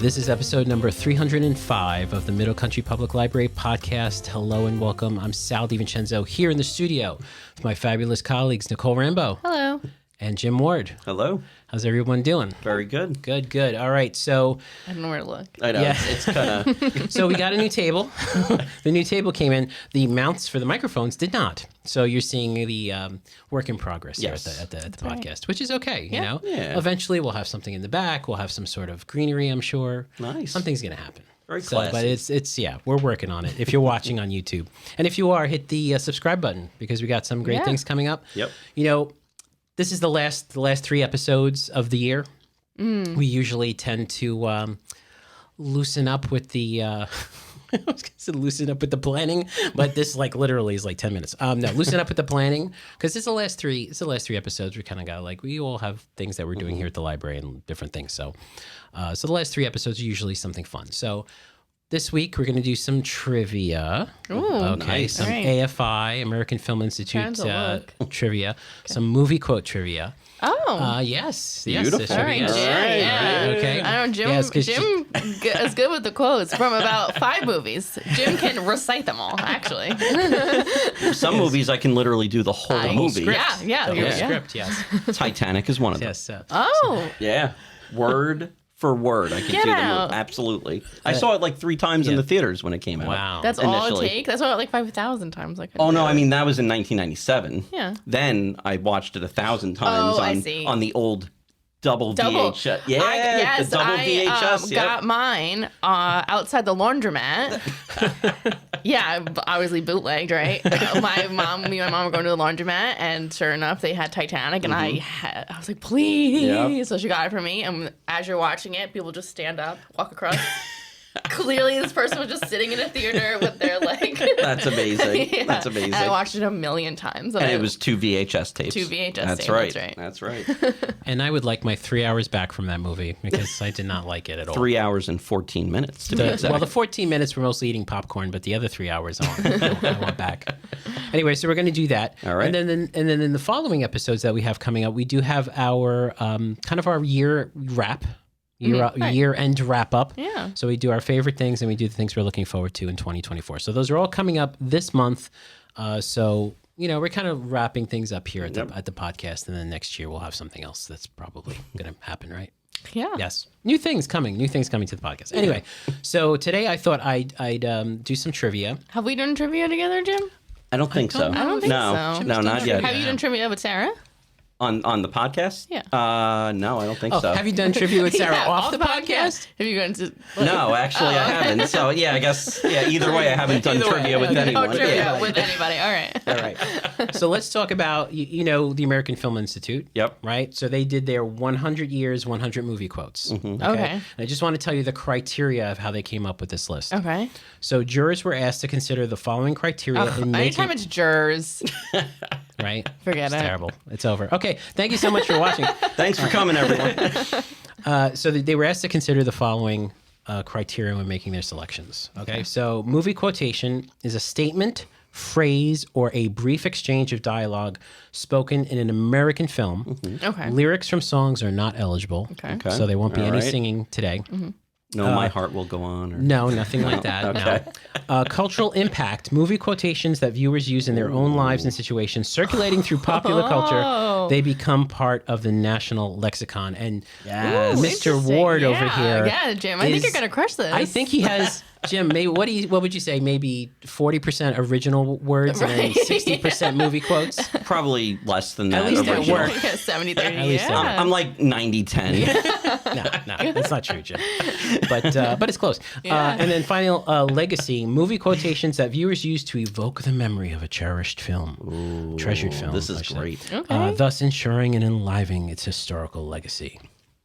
This is episode number 305 of the Middle Country Public Library podcast. Hello and welcome. I'm Sal DiVincenzo here in the studio with my fabulous colleagues, Nicole Rambo. Hello. And Jim Ward. Hello. How's everyone doing? Very good. Good. All right, so... I don't know where to look. I know. Yeah. It's kind of... So we got a new table. The new table came in. The mounts for the microphones did not. So you're seeing the work in progress here Yes. at the podcast, which is okay, you know? Yeah. Eventually we'll have something in the back. We'll have some sort of greenery, I'm sure. Nice. Something's going to happen. Very So, classy. but it's we're working on it. If you're watching on YouTube. And if you are, hit the subscribe button because we got some great things coming up. Yep. You know, this is the last 3 episodes of the year. We usually tend to loosen up with the I was going to say loosen up with the planning, but this literally is 10 minutes. No, loosen up with the planning because it's the last 3 episodes. We kind of got we all have things that we're doing here at the library and different things. So the last 3 episodes are usually something fun. So this week we're going to do some trivia. Ooh, okay, nice. some All right. AFI, American Film Institute Trying to look. trivia, some movie quote trivia. Oh. Yes. Beautiful. Yes, All right, yes. Jim. All right, Yeah. Okay. I don't know, Jim. Yes, 'cause Jim is good with the quotes from about 5 movies. Jim can recite them all, actually. Some movies I can literally do the whole movie. script. Yeah. The whole yeah. script, yes. Titanic is one of them. Yes. Oh. Yeah. Word for word. I can Get do them. out. Absolutely. I saw it 3 times in the theaters when it came out. Wow. That's all it Initially. takes? That's what, 5,000 times I could Oh, do no. it. I mean, that was in 1997. Yeah. Then I watched it 1,000 times Oh, I see. on the old double Double. VHS. Yeah, Yes, the double I VHS. Yep. got mine outside the laundromat. Yeah, obviously bootlegged, right? Me and my mom were going to the laundromat, and sure enough, they had Titanic, and I was like, please. Yep. So she got it for me, and as you're watching it, people just stand up, walk across. Clearly, this person was just sitting in a theater with their That's amazing. Yeah. That's amazing. And I watched it a million times. And it was 2 VHS tapes. 2 VHS That's tapes, right. that's That's right. And I would like my 3 hours back from that movie because I did not like it at all. 3 hours and 14 minutes to be exact. Well, the 14 minutes were mostly eating popcorn, but the other 3 hours I want back. Anyway, so we're going to do that. All right. And then in the following episodes that we have coming up, we do have our kind of our year wrap. Year-end wrap-up. Yeah. So we do our favorite things and we do the things we're looking forward to in 2024. So those are all coming up this month. So, we're kind of wrapping things up here at the podcast. And then next year we'll have something else that's probably going to happen, right? Yeah. Yes. New things coming to the podcast. Anyway, so today I thought I'd do some trivia. Have we done trivia together, Jim? I don't think so. I don't think no. so. No, not yet. Have you done trivia with Sarah? On the podcast? Yeah. No, I don't think Oh, so. have you done trivia with Sarah Yeah, off the podcast? Have you gone to... No, actually, I haven't. So, yeah, I guess, either way, I haven't done Either way, trivia with okay. anyone. Oh, trivia Yeah. with anybody. All right. All right. So let's talk about, the American Film Institute. Yep. Right? So they did their 100 years, 100 movie quotes. Okay. And I just want to tell you the criteria of how they came up with this list. Okay. So jurors were asked to consider the following criteria in making... Anytime it's jurors. Right? Forget It's it. terrible. It's over. Okay. Thank you so much for watching. Thanks for coming, everyone. So they were asked to consider the following criteria when making their selections. Okay. So movie quotation is a statement, phrase, or a brief exchange of dialogue spoken in an American film. Okay. Lyrics from songs are not eligible. Okay. Okay. So there won't be All any right. singing today. No, my heart will go on. Or... No, nothing like that. Okay. No. Cultural impact. Movie quotations that viewers use in their own lives and situations circulating through popular culture. They become part of the national lexicon. And Yes. Mr. Interesting. Ward over Yeah. here. Yeah, Jim. I think is- you're going to crush this. I think he has, Jim, maybe what would you say? Maybe 40% original words and then Right. 60% movie quotes? Probably less than that. At least at original. work. 70-30. At least Yeah. I'm like 90-10. No, that's not true, Jim. But it's close. Yeah. And then final legacy, movie quotations that viewers use to evoke the memory of a cherished film, treasured film. This I is should say. great. Okay. Thus ensuring and enlivening its historical legacy.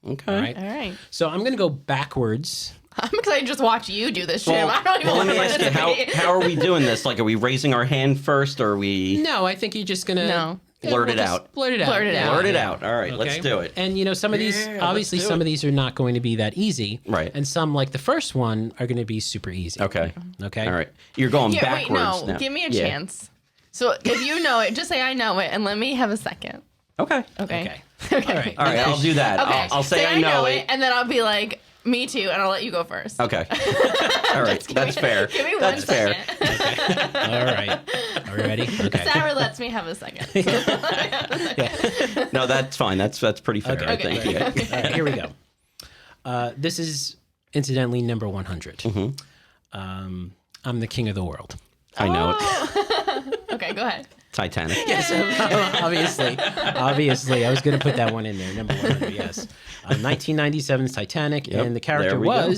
Okay. All right. All right. So I'm going to go backwards. I'm excited to just watch you do this, Jim. Well, I don't even let want me to ask you, participate. how are we doing this? Like, are we raising our hand first, or are we No, I think you're just going to No. blurt it out? Blurt it out. Blurt it out. Blurt it out. All right, let's Okay. do it. And some of these, Yeah, obviously, let's do some it. of these are not going to be that easy. Right. And some, like the first one, are going to be super easy. Okay. Okay. All right. You're going Here, wait, backwards no. now. Give me a Yeah. chance. So if you know it, just say I know it, and let me have a second. Okay. Okay. Okay. Okay. All right. All right, I'll do that. Okay. I'll say I know it. and then I'll be like, Me too, and I'll let you go first. Okay. All right. That's fair. Give me That's fair. 1 second. All right. Are we ready? Okay. Sarah lets me have a second. No, that's fine. That's pretty fair. I think. Okay. Yeah. All right, here we go. This is incidentally number 100. I'm the king of the world. I know it. Okay, go ahead. Titanic. Yes, obviously, I was going to put that one in there. Number 100. Yes, 1997's Titanic, Yep, and the character there we go.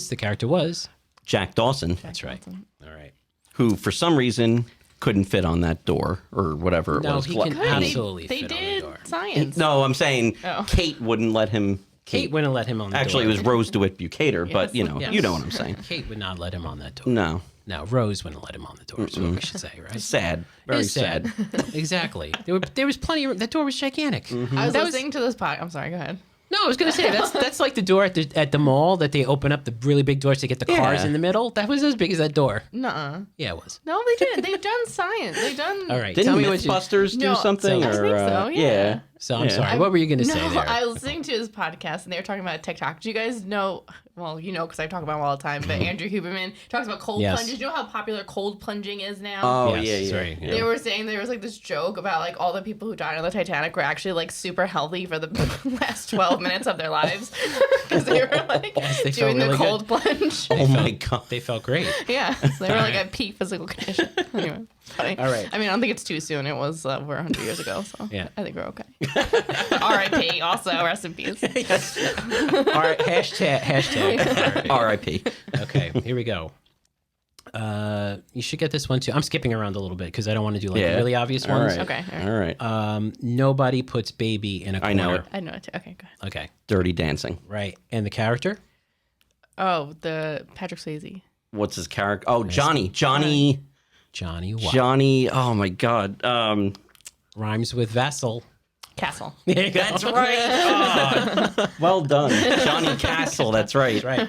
was. Jack Dawson, That's right. All right. who for some reason couldn't fit on that door or whatever it No, was. he can absolutely They fit on the did door. science. No, I'm saying Oh. Kate wouldn't let him. Kate wouldn't let him on the Actually, it door. was Rose DeWitt Bucator, but you know, Yes. you know what I'm saying. Kate would not let him on that door. No, No, Rose wouldn't let him on the door. Is what we should say, right? sad, very It's sad. Exactly. There was plenty of that door was gigantic. I was That was- listening to this podcast. I'm sorry, go ahead. No, I was gonna say that's like the door at the mall that they open up the really big doors to get the cars Yeah. in the middle. That was as big as that door. Nuh-uh. Yeah, it was. No, they didn't. They've done science. They've done. All right. Didn't tell me what you. MythBusters do No, something? I or, think so, yeah. So I'm Yeah. sorry. What were you gonna say No, there? I was listening to his podcast and they were talking about TikTok. Do you guys know? Well, you know, because I talk about him all the time. But Andrew Huberman talks about cold Yes. plunges. You know how popular cold plunging is now? Oh Yes, yeah. sorry, yeah. They were saying there was like this joke about like all the people who died on the Titanic were actually like super healthy for the last 12 minutes of their lives because they were like Yes, they doing felt the really cold plunge. Oh my god. They felt great. Yeah, so they were like at peak physical condition. Anyway, funny. All right. I mean, I don't think it's too soon. It was over 100 years ago, so Yeah. I think we're okay. R.I.P. Also, rest in peace. All right. Hashtag. R.I.P. Okay. Here we go. You should get this one too. I'm skipping around a little bit because I don't want to do like Yeah. really obvious All ones. right. Okay, all All right. Nobody puts baby in a corner. I know it. I know it too. Okay, go ahead. Okay. Dirty Dancing. Right. And the character? Oh, the Patrick Swayze. What's his character? Oh, Johnny. Johnny. Johnny what? Johnny. Oh my god. Rhymes with Vassal. Castle. There you go. That's right. Well done, Johnny Castle. That's right. Right.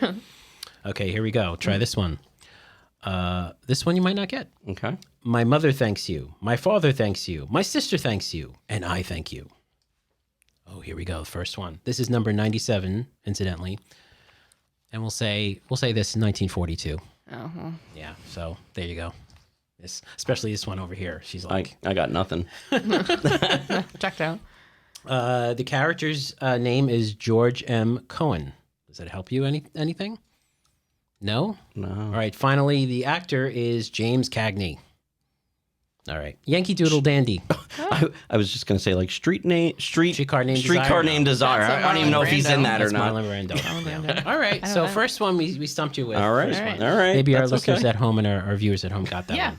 Okay, here we go. Try this one. This one you might not get. Okay. My mother thanks you. My father thanks you. My sister thanks you. And I thank you. Oh, here we go. First one. This is number 97, incidentally. And we'll say this in 1942. Uh-huh. Yeah, so there you go. Especially this one over here. She's like, I got nothing. Checked out. the character's name is George M. Cohen. Does that help you anything? No? No. All right, finally, the actor is James Cagney. All right. Yankee Doodle Dandy. I was just gonna say like Streetcar Named Streetcar Desire. Named Desire. That's a I don't even know if he's in Marlon that or That's not. Marlon Brando. Brando. Yeah. All right, so know. first one we stumped you with. All right. First All one. right. All right. Maybe our That's listeners okay. at home and our viewers at home got that Yeah.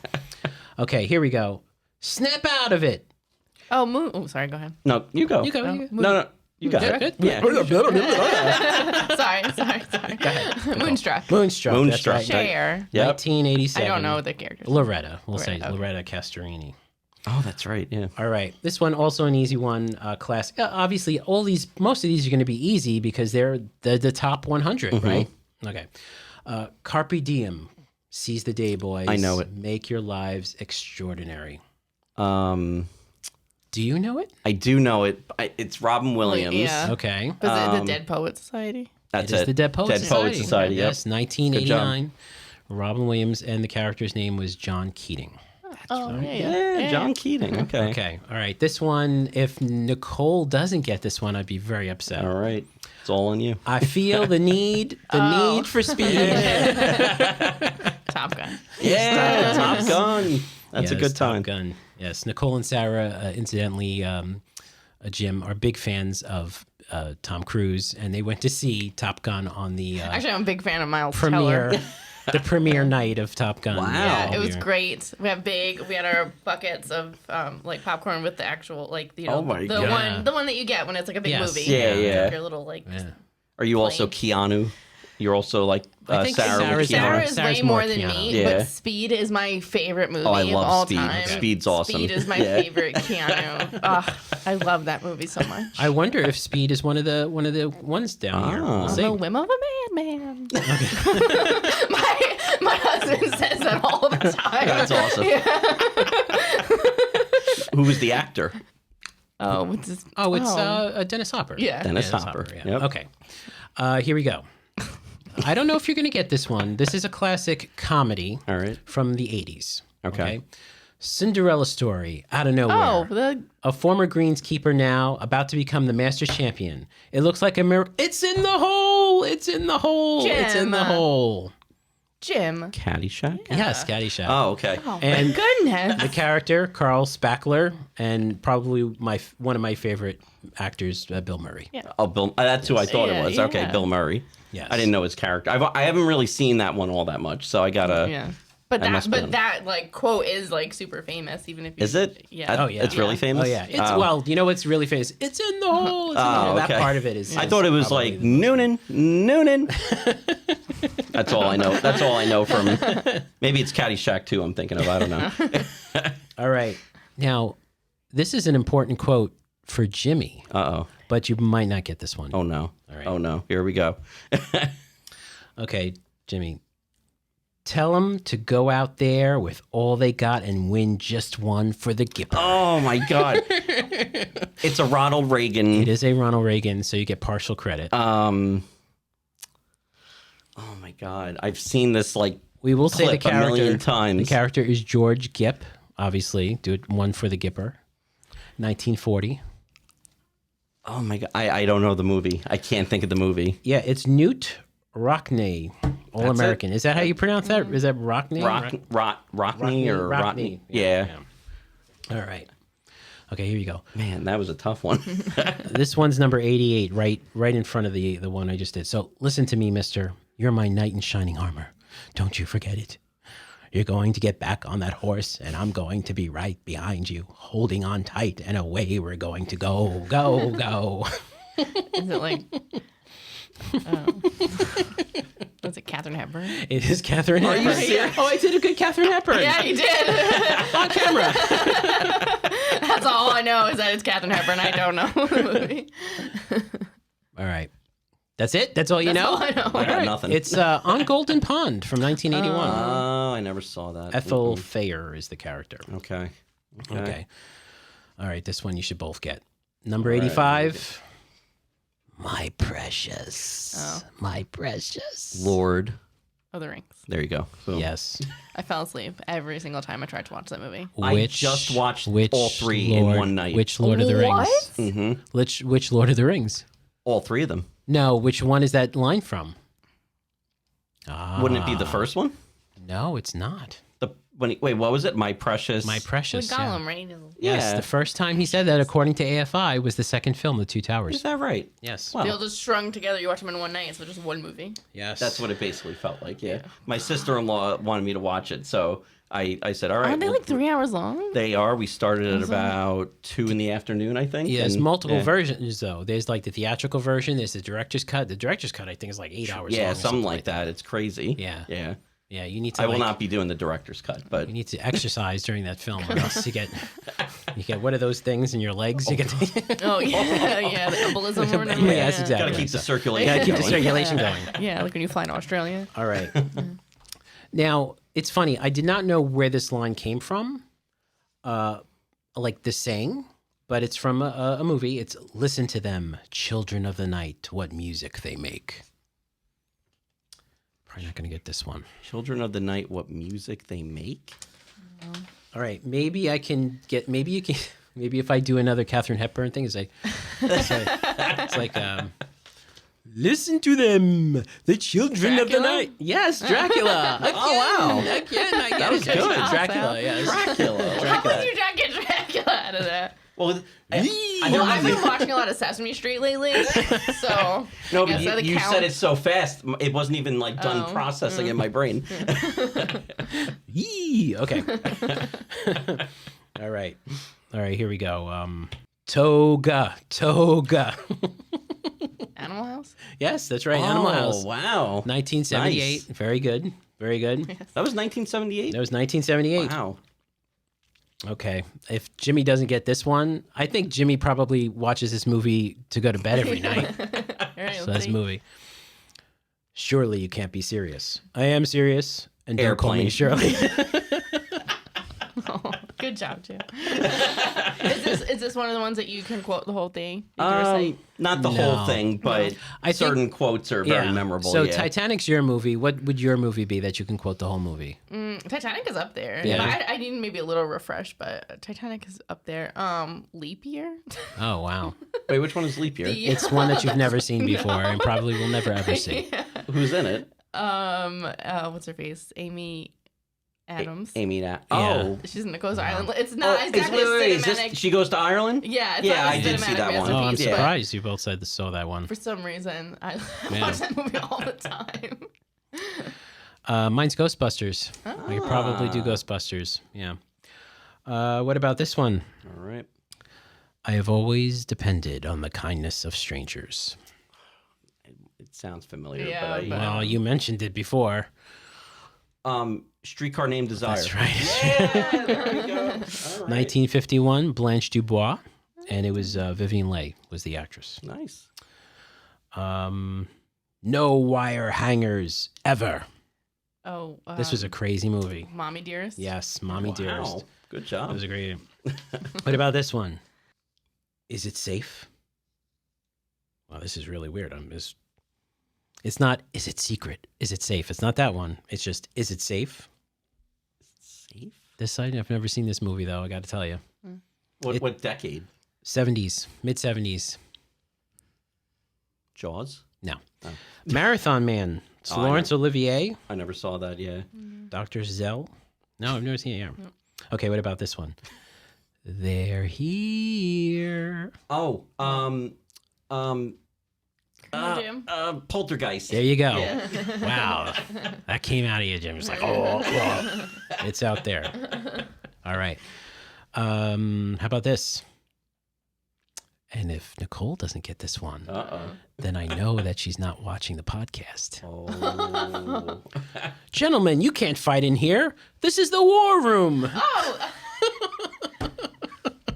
one. Okay, here we go. Snap out of it. Oh, Moon. Oh, sorry. Go ahead. No, you go. You go. Oh, you go. No, you got Good, it. good. Yeah. sorry. Moonstruck. Moonstruck. Moonstruck. That's right. Cher. Yep. 1987. I don't know the characters. Loretta. We'll say Loretta, okay. Loretta Castorini. Oh, that's right. Yeah. All right. This one also an easy one. Class. Obviously, most of these are going to be easy because they're the top 100, Mm-hmm. right? Okay. Carpe diem. Seize the day, boys. I know it. Make your lives extraordinary. Um, Do you know it? I do know it. It's Robin Williams. Yeah. Okay. Was it the Dead Poet Society? That's It is the Dead Poets Dead Poets Society. Society. Yep. Yes, 1989. Robin Williams, and the character's name was John Keating. Oh, Yeah, John Keating. Okay. Okay. All right. This one, if Nicole doesn't get this one, I'd be very upset. All right. It's all on you. I feel the need for speed. Top Gun. Yeah, Top Gun. That's a Yes, good time. Top Gun. Yes. Nicole and Sarah, incidentally, Jim, are big fans of Tom Cruise, and they went to see Top Gun on the Actually, I'm a big fan of Miles Teller. premiere. The premiere night of Top Gun. Wow. Yeah, it was Premiere. great. We had our buckets of like popcorn with the actual Oh my the God. one that you get when it's like a big Yes. movie. Yeah, yeah. Your little like. Yeah. Are you also Keanu? You're also like I think Sarah with Sarah's Keanu. Sarah is Sarah's way more more than Keanu. me, Yeah. but Speed is my favorite movie Oh, I of love all Speed. time. Speed's awesome. Speed is my Yeah. favorite Keanu. I love that movie so much. I wonder if Speed is one of the ones down here. Ah. We'll On see. the whim of a madman. my husband says that all the time. That's awesome. Who was the actor? Oh, what's his? Oh, it's Dennis Hopper. Yeah. Dennis Hopper. Yeah. Yep. Okay. Here we go. I don't know if you're going to get this one. This is a classic comedy All right. from the 80s. Okay. Cinderella story out of nowhere. Oh, A former greenskeeper now about to become the Masters champion. It looks like a miracle. It's in the hole. It's in the hole. It's in the Jim. hole. Jim. Caddyshack? Yes, Caddyshack. Oh, okay. Oh, And my goodness. the character, Carl Spackler, and probably one of my favorite actors, Bill Murray. Yeah. Oh, Bill. That's who I thought it was. Yeah, Okay, yeah. Bill Murray. Yes. I didn't know his character. I haven't really seen that one all that much, so I gotta. Yeah. But I must be on. that like quote is like super famous, even if you, Is it? Yeah. Oh, yeah. It's really famous. Oh yeah, it's Oh. well, you know what's really famous? It's in the hole. It's in the hole. That okay. part of it is. I thought it was probably like the- Noonan. That's all I know. That's all I know from. Maybe it's Caddyshack too. I'm thinking of. I don't know. All right, now this is an important quote for Jimmy, Uh-oh. but you might not get this one. Oh no. All right. Oh no. Here we go. Okay, Jimmy. Tell them to go out there with all they got and win just one for the Gipper. Oh my God. It's a Ronald Reagan. It is a Ronald Reagan, so you get partial credit. Oh my God. I've seen this like We will say the clip a million character. times. The character is George Gipp, obviously. Do it one for the Gipper. 1940. Oh my God. I don't know the movie. I can't think of the movie. Yeah, it's Newt Rockney, All That's American. Is that how you pronounce that? Is that Rockney? Rockney or Rockney. Yeah. All right. Okay, here you go. Man, that was a tough one. This one's number 88, right in front of the one I just did. So listen to me, mister. You're my knight in shining armor. Don't you forget it. You're going to get back on that horse, and I'm going to be right behind you, holding on tight, and away we're going to go, go, go. Is it like? Was it Katharine Hepburn? It is Katharine Hepburn. you serious? Oh, I did a good Katharine Hepburn. Yeah, you did. On camera. That's all I know is that it's Katharine Hepburn. I don't know the movie. All right. That's it? That's all you know? All I know. I got nothing. It's On Golden Pond from 1981. Oh, I never saw that. Ethel Thayer is the character. Okay. Okay. All right, this one you should both get. Number 85. My precious. Oh. My precious. Lord. Oh, The Rings. There you go. Boom. Yes. I fell asleep every single time I tried to watch that movie. I just watched all three in one night. Which Lord of the What? Rings? Mm-hmm. Which Lord of the Rings? All three of them. No, which one is that line from? Wouldn't it be the first one? No, it's not. Wait, what was it? My precious. My With precious. Yeah. Gollum, right? Yes, Yeah. the first time he said that, according to AFI, was the second film, The Two Is Towers. that right? Yes. Wow. They all just strung together. You watch them in one night, so just one movie. Yes. That's what it basically felt like. Yeah. My sister-in-law wanted me to watch it, so I said, "All right." Aren't they like 3 hours long? They are. We started at about 2 in the afternoon, I think. Yeah, there's and- multiple yeah. versions though. There's like the theatrical version. There's the director's cut. The director's cut, I think, is like 8 hours. Yeah, long or something like that. It's crazy. Yeah. Yeah. Yeah, you need to. I will like, not be doing the director's cut, but You need to exercise during that film, or else you get what are those things in your legs? You get. Oh yeah, yeah, the embolism or whatever. Yeah, that's exactly. gotta keep the circulation. Gotta keep the going. circulation going. Yeah, like when you fly to Australia. All right. Now it's funny. I did not know where this line came from, like the saying, but it's from a movie. It's "Listen to them, children of the night. What music they make." Probably not going to get this one. Children of the Night, what music they make? All right, maybe I can get. Maybe you can. Maybe if I do another Katharine Hepburn thing, it's like, listen to them, the children of the Dracula? night. Yes, Dracula. Again, wow. Again, I get was it. good. Dracula. Yes. Dracula. How could you not get Dracula out of that? Well, Well, I've been watching a lot of Sesame Street lately, so no, I guess but that you counts. said it so fast, it wasn't even like done Oh. processing in my brain. Yee. Okay. All right. All right. Here we go. Toga. Animal House. Yes, that's right. Animal House. Oh, wow. 1978. Nice. Very good. Very good. That was 1978? That was 1978. Wow. Okay. If Jimmy doesn't get this one, I think Jimmy probably watches this movie to go to bed every night. All right, So let's that's see. a movie. Surely you can't be serious. I am serious. And don't call me Airplane. Shirley. Good Good job, Jim. Is this one of the ones that you can quote the whole thing? You can recite? Not the No. whole thing, but I think- certain quotes are very memorable. So yeah. Titanic's your movie. What would your movie be that you can quote the whole movie? Titanic is up there. Yeah. I need maybe a little refresh, but Titanic is up there. Leap year. Oh, wow. Wait, which one is Leap Year? It's one that you've never seen before and probably will never ever see. Who's in it? What's her face? Amy Adams. Amy. Yeah. Oh. She's in Nicole's Island. It's not Oh, exactly is cinematic. this, she goes to Ireland? Yeah, it's Yeah, not I a did see cinematic that one. Oh, I'm masterpiece, but surprised you both saw that one. for some reason, I Yeah. watch that movie all the time. Mine's Ghostbusters. I could probably do Ghostbusters. Yeah. What about this one? All right. I have always depended on the kindness of strangers. It sounds familiar, Yeah, but but- Well, you mentioned it before. Streetcar Named Desire. That's right. Yeah, there we go. All right. 1951, Blanche Dubois, and it was Vivian Leigh was the actress. Nice. No wire hangers ever. Oh, This was a crazy movie. Mommy Dearest. Yes, Mommy Wow. Dearest. Good That job. was a great. What about this one? Is it safe? Well, this is really weird. It's not. Is it secret? Is it safe? It's not that one. It's just. Is it safe? Safe? This side. I've never seen this movie though. I got to tell you. What decade? 70s, mid 70s. Jaws? No. Oh. Marathon Man. It's Oh, I Laurence Olivier. I never saw that, yeah. Dr. Zell. No, I've never seen it. Yeah. Okay. What about this one? They're here. Oh, Jim. Poltergeist. There you go. Wow. That came out of you, Jim. It's like, oh. It's out there. All right. How about this? And if Nicole doesn't get this one, then I know that she's not watching the podcast. Oh. Gentlemen, you can't fight in here. This is the war room. Oh.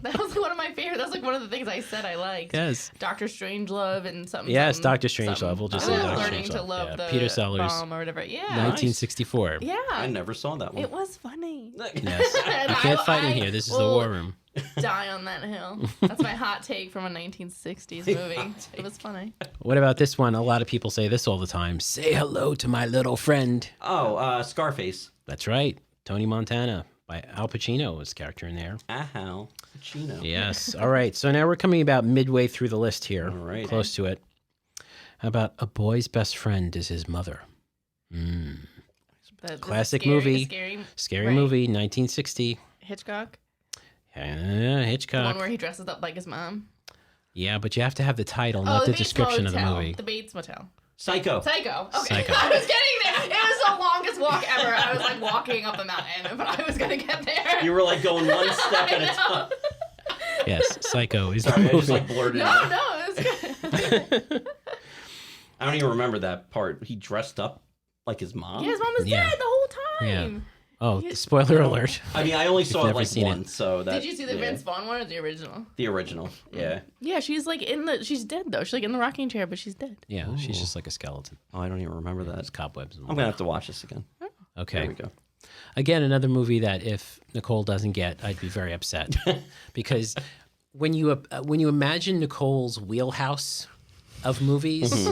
That was one of my favorites. That's like one of the things I said I liked. Yes. Dr. Strangelove and something. Yes, something, Dr. Strangelove. We'll just say I'm Dr. learning to Strangelove. love Yeah. the Peter Sellers. bomb or whatever. Yeah. 1964. Yeah. I never saw that one. It was funny. Yes. And You can't I- fight in I here. This is the will war room. Die on that hill. That's my hot take from a 1960s movie. It was funny. What about this one? A lot of people say this all the time. Say hello to my little friend. Oh, Scarface. That's right. Tony Montana by Al Pacino was character in there. Al Pacino. Yes. All right. So now we're coming about midway through the list here. All right. Close to it. How about a boy's best friend is his mother? But Classic scary, movie. Scary Scary movie, 1960. Hitchcock. Hitchcock. The one where he dresses up like his mom. Yeah, but you have to have the title, not the Bates description of the Motel. movie. The Bates Motel. Psycho. Psycho. Okay. Psycho. I was getting there. It was the longest walk ever. I was like walking up a mountain, but I was gonna get there. You were like going one step at a time. Yes, Psycho is Sorry, the I just movie. like blurted it No, out. no, it was good. I don't even remember that part. He dressed up like his mom. Yeah, his mom was Yeah. dead the whole time. Yeah. Oh, spoiler alert. I mean, I only saw it never like seen it. once, so that. Did you see the yeah. Vince Vaughn one or the original? The original, yeah. Yeah, she's like she's dead though. She's like in the rocking chair, but she's dead. Yeah, she's just like a skeleton. Oh, I don't even remember that. There's cobwebs. And all I'm gonna have to watch this again. that. There Okay. we go. Again, another movie that if Nicole doesn't get, I'd be very upset because when you imagine Nicole's wheelhouse of movies,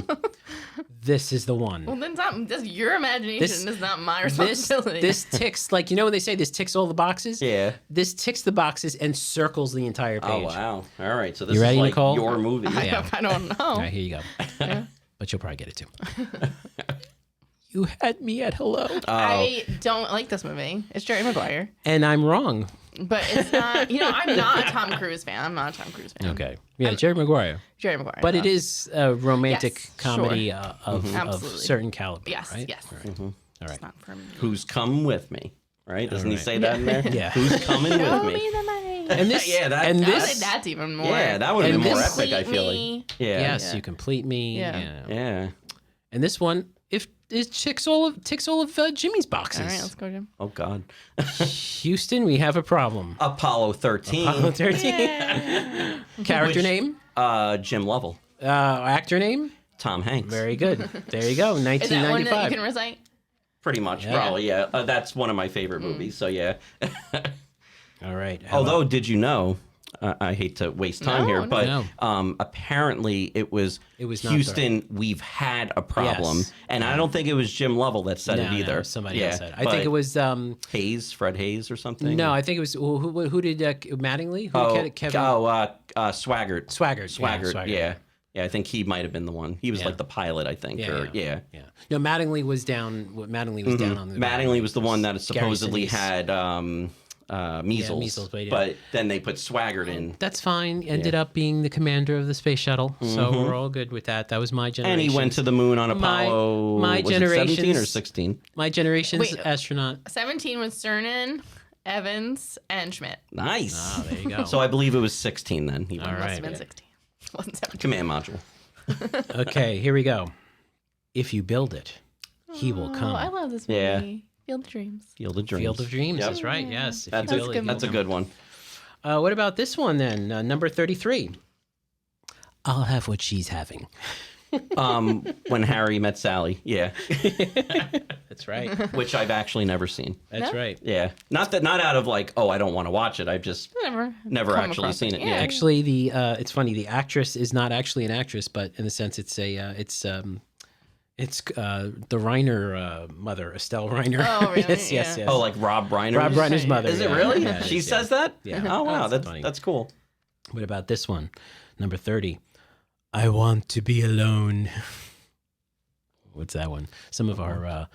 this is the one. Well, then it's not that's your imagination. This- It's not my This responsibility. this ticks like you know when they say this ticks all the boxes. Yeah. This ticks the boxes and circles the entire page. Oh wow! All right, so this You ready, is like Nicole? your movie. Yeah. I don't know. All right, here you go. But you'll probably get it too. You had me at hello, I don't like this movie. It's Jerry Maguire. and I'm wrong. But it's not, I'm not a Tom Cruise fan. I'm not a Tom Cruise fan. Okay, yeah, Jerry Maguire, Jerry Maguire. but though. it is a romantic Yes, comedy sure. of Absolutely. certain caliber. Yes, right? yes. All right. All right. It's not for me. Who's come with me? Right? Doesn't he right. say that in there? Yeah. Who's coming with Show me? me the money. And this, Yeah, that- and that- I think this, that's even more. Yeah, that would have And been more this- epic. I feel Complete like. Yeah. yes, Yeah. you complete me. Yeah. Yeah. And this one, if it ticks all of Jimmy's boxes. All right, let's go, Jim. Oh God. Houston, we have a problem. Apollo 13. Apollo 13. Character Which- name, Jim Lovell. actor name. Tom Hanks. Very good. There you go. Is that one that you 1995. can recite? Pretty much, Yeah. probably. Yeah. That's one of my favorite movies. So yeah. All right. Although, did you know? I hate to waste time here, but No. apparently it was not Houston. We've had a problem, Yes. and I don't think it was Jim Lovell that said it either. No, somebody else said it. I but think it was. Hayes, Fred Hayes, or something. No, I think it was. Who did Mattingly? Who did Kevin? Swaggart. Swaggart. Yeah. I think he might have been the one. He was like the pilot, I think. Yeah. No, Mattingly was down. Mattingly was down on the. Mattingly was the one that supposedly Sinise. had measles. Measles, but then they put Swaggart in. That's fine. Ended up being the commander of the space shuttle, so we're all good with that. That was my generation. And he went to the moon on Apollo. My was it 17 or generation's- 16? My generation's Wait. astronaut. 17 was Cernan, Evans, and Schmidt. Nice. Oh, there you go. So I believe it was 16 then. He All Must right. have been 16. It wasn't 17. Command module. Okay, here we go. If you build it, he will Oh, come. I love this movie. Yeah. Field of Dreams. Field of Dreams. Field of Dreams. Yep. That's right. Yes. If That's, you a, build it, good he that's will a good one. come. What about this one then? Number 33. I'll have what she's having. When Harry met Sally. Yeah. That's right. Which I've actually never seen. That's No? right. Yeah. Not out of like, oh, I don't want to watch it. I've just never come actually across seen it. it. Yeah. Actually, it's funny. The actress is not actually an actress, but in the sense, it's the Reiner mother, Estelle Reiner. Oh, really? yes. Yeah. Oh, like Rob Reiner? Rob Reiner's mother. Is it yeah. really? Yeah, it She is, says yeah. that? Yeah. Oh, wow. That's funny. That's cool. What about this one? Number 30. I want to be alone. What's that one? Some of our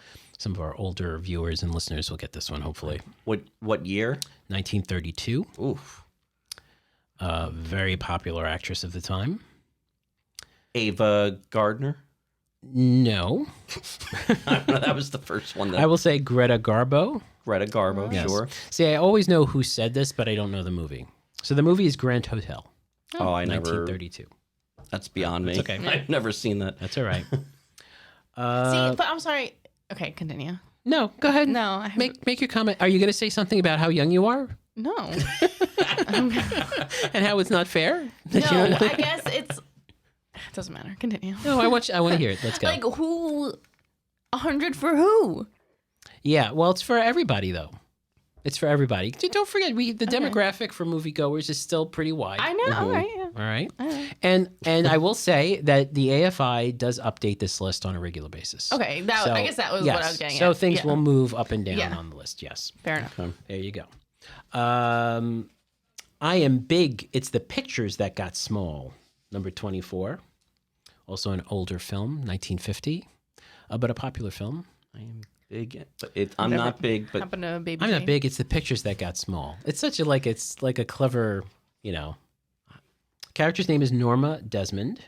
older viewers and listeners will get this one, hopefully. What year? 1932. Oof. Very popular actress of the time. Ava Gardner? No. I don't know. That was the first one. I will say Greta Garbo. Greta Garbo, Yes. sure. See, I always know who said this, but I don't know the movie. So the movie is Grand Hotel, Oh, I never. 1932. That's beyond me. It's okay. I've never seen that. That's all right. See, but I'm sorry. Okay, continue. No, go ahead. No, I have Make your comment. Are you going to say something about how young you are no. and how it's not fair? No, That you don't- I guess it's. It doesn't matter. Continue. No, I want to hear it. Let's go. Like who? 100 for who? Yeah, well, it's for everybody though. It's for everybody. Don't forget, the demographic for moviegoers is still pretty wide. I know. All right. Yeah. All right. All right. And I will say that the AFI does update this list on a regular basis. Okay. I guess that was what I was getting So at. things Yeah. will move up and down Yeah. on the list. Yes. Fair enough. There you go. I Am Big. It's the pictures that got small. Number 24. Also an older film, 1950, but a popular film. I am big, but I'm not big, but Happened to baby. I'm not Jane. big. It's the pictures that got small. It's such it's like a clever, Character's name is Norma Desmond.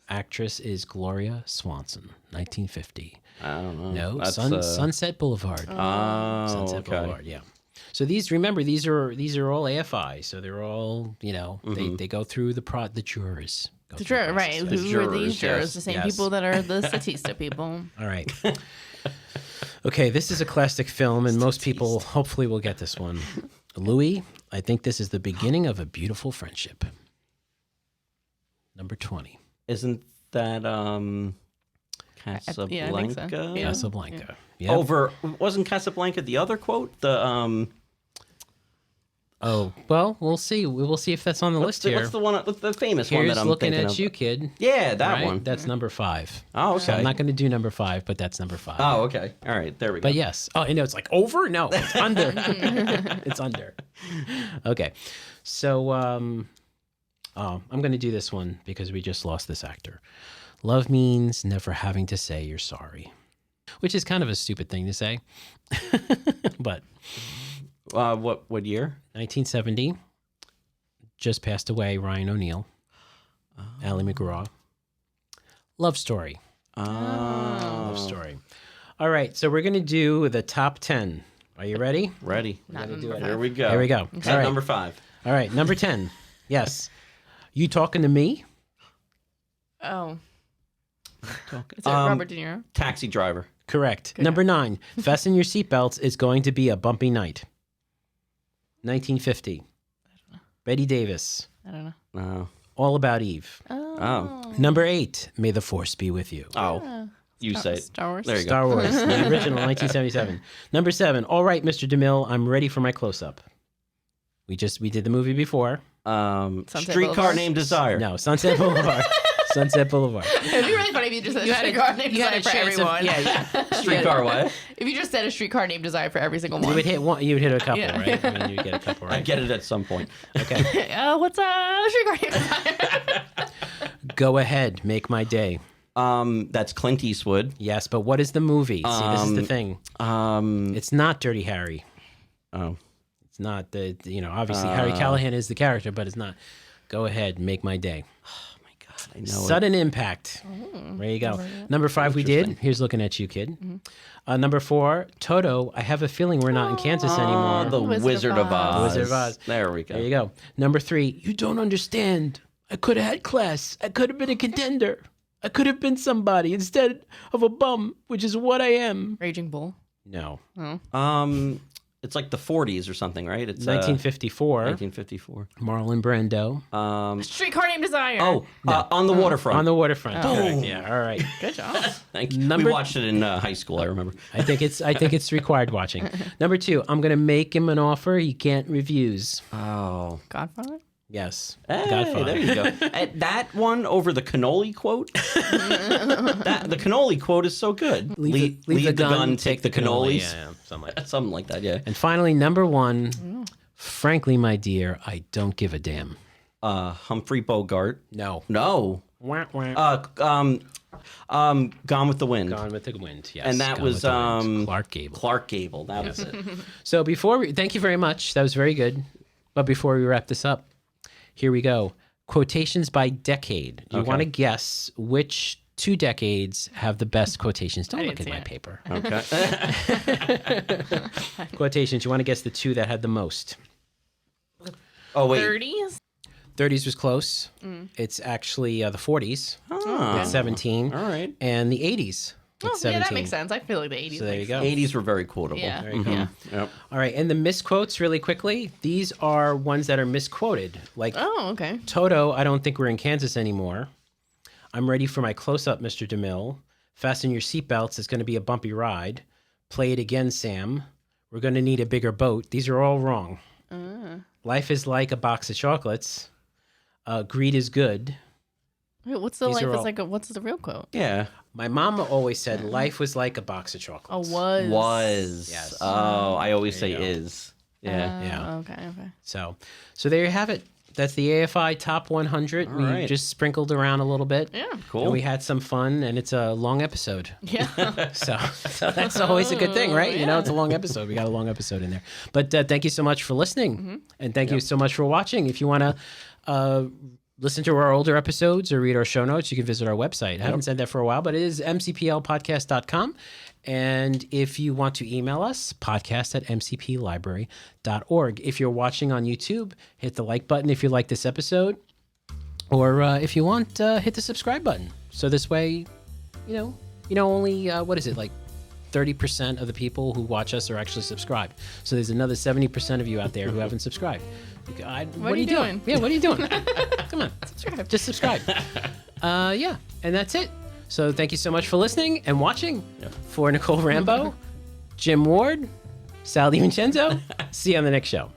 Actress is Gloria Swanson, 1950. I don't know. No, That's, Sunset Boulevard. Oh, Sunset okay. Boulevard. Yeah. So these are all AFI. So they're all they go through the jurors. The juror, right? The Who are these jurors, jurors? yes. The same Yes. people that are the Statista people. All right. Okay, this is a classic film, and most people hopefully will get this one. Louis, I think this is the beginning of a beautiful friendship. Number 20. Isn't that Casablanca? yeah, I think so. Yeah. Casablanca. Yep. Over wasn't Casablanca the other quote? The Oh, well, we'll see. We will see if that's on the list here. what's the one? The famous one Here's that I'm looking thinking at of? you, kid. Yeah, that Right? one. That's number 5. Oh, okay. So I'm not going to do number 5, but that's number 5. Oh, okay. All right, there we go. But yes. Oh, I know it's like over? No, it's under. It's under. Okay. So I'm going to do this one because we just lost this actor. Love means never having to say you're sorry, which is kind of a stupid thing to say. But what year? 1970, just passed away, Ryan O'Neal, Ally McGraw. Love Story. Love Story. All right, so we're going to do the top 10. Are you ready? Ready. Not do number it. five. Here we go. Here we go. Is All that right. number 5? All right, number 10. Yes. You Talking to Me? Oh, Talk- is it Robert De Niro? Taxi Driver. Correct. Number 9. Fasten your seatbelts. It's going to be a bumpy night. 1950. Betty Davis. I don't know. No. All About Eve. Oh. Number 8. May the Force be with you. Oh. You say it. Star Wars. There you go. Star Wars, the original, 1977. Number 7. All right, Mr. DeMille, I'm ready for my close-up. We did the movie before. Streetcar Boulevard? Named Desire. No, Sunset Boulevard. Sunset Boulevard. It'd be really funny if you just said a streetcar named Desire for everyone. Streetcar what? If you just said a streetcar named Desire for every single one. You would hit one. You would hit a couple, Yeah. right? I mean, you'd get a couple, I right? get it at some point. Okay. What's a streetcar named Desire? Go ahead, make my day. That's Clint Eastwood. Yes, but what is the movie? See, this is the thing. Um, It's not Dirty Harry. oh, It's not obviously Harry Callahan is the character, but it's not. Go ahead, make my day. my God, I know Sudden Impact. There you go. Number 5 we did. Here's looking at you, kid. Number 4, Toto. I have a feeling we're not in Kansas anymore. The Wizard of Oz. Wizard of Oz. There we go. There you go. Number 3, you don't understand. I could have had class. I could have been a contender. I could have been somebody instead of a bum, which is what I am. Raging Bull. No. It's like the 40s or something, right? It's 1954. 1954. Marlon Brando. Streetcar named Desire. On the waterfront. On the waterfront. Correct. Yeah. All right. Good job. Thank you. Number- We watched it in high school. I remember. I think it's required watching. Number 2, I'm gonna make him an offer he can't refuse. Oh, Godfather? Yes. hey, Godfather. there you go. That one over the cannoli quote. The cannoli quote is so good. Leave the gun, take the cannolis. Yeah, something like that. Something like that. Yeah. And finally, number 1, frankly, my dear, I don't give a damn. Humphrey Bogart. No. No. Wah, wah. Gone with the Wind. Gone with the Wind, yes. And that Gone was with the Wind. Clark Gable. Clark Gable. That was it. So thank you very much. That was very good. But before we wrap this up, here we go. Quotations by decade. You want to guess which 2 decades have the best quotations? Don't look at my paper. Okay. Quotations. You want to guess the 2 that had the most? Oh wait. 30s? 30s was close. It's actually the 40s. Oh, It's 17. all right. And the 80s. Oh, It's yeah, 17. that makes sense. I feel like the 80s. So there you makes go. 80s were very quotable. Yeah. There you go. Yeah. Yep. All right. And the misquotes, really quickly, these are ones that are misquoted. Like Oh, okay. Toto, I don't think we're in Kansas anymore. I'm ready for my close-up, Mr. DeMille. Fasten your seatbelts. It's going to be a bumpy ride. Play it again, Sam. We're going to need a bigger boat. These are all wrong. Life is like a box of chocolates. Greed is good. Wait, what's the These life are is all- like? What's the real quote? Yeah. My mama always said life was like a box of Oh, chocolates. was. Yes. Yes. Oh, I always There say you go. is. Yeah. Yeah. Okay. So there you have it. That's the AFI Top 100. We right. just sprinkled around a little bit. Yeah. Cool. And we had some fun, and it's a long episode. Yeah. So that's always a good thing, right? You know, it's a long episode. We got a long episode in there. But thank you so much for listening. And thank you so much for watching. If you want to listen to our older episodes or read our show notes, you can visit our website. I haven't said that for a while, but it is mcplpodcast.com. And if you want to email us, podcast@mcplibrary.org. If you're watching on YouTube, hit the like button if you like this episode. Or if you want, hit the subscribe button. So this way, only, what is it, like 30% of the people who watch us are actually subscribed. So there's another 70% of you out there who haven't subscribed. What are you doing? Yeah, what are you doing? Come on, subscribe. Just subscribe. Yeah, and that's it. So thank you so much for listening and watching. For Nicole Rambo, Jim Ward, Sal DiVincenzo. See you on the next show.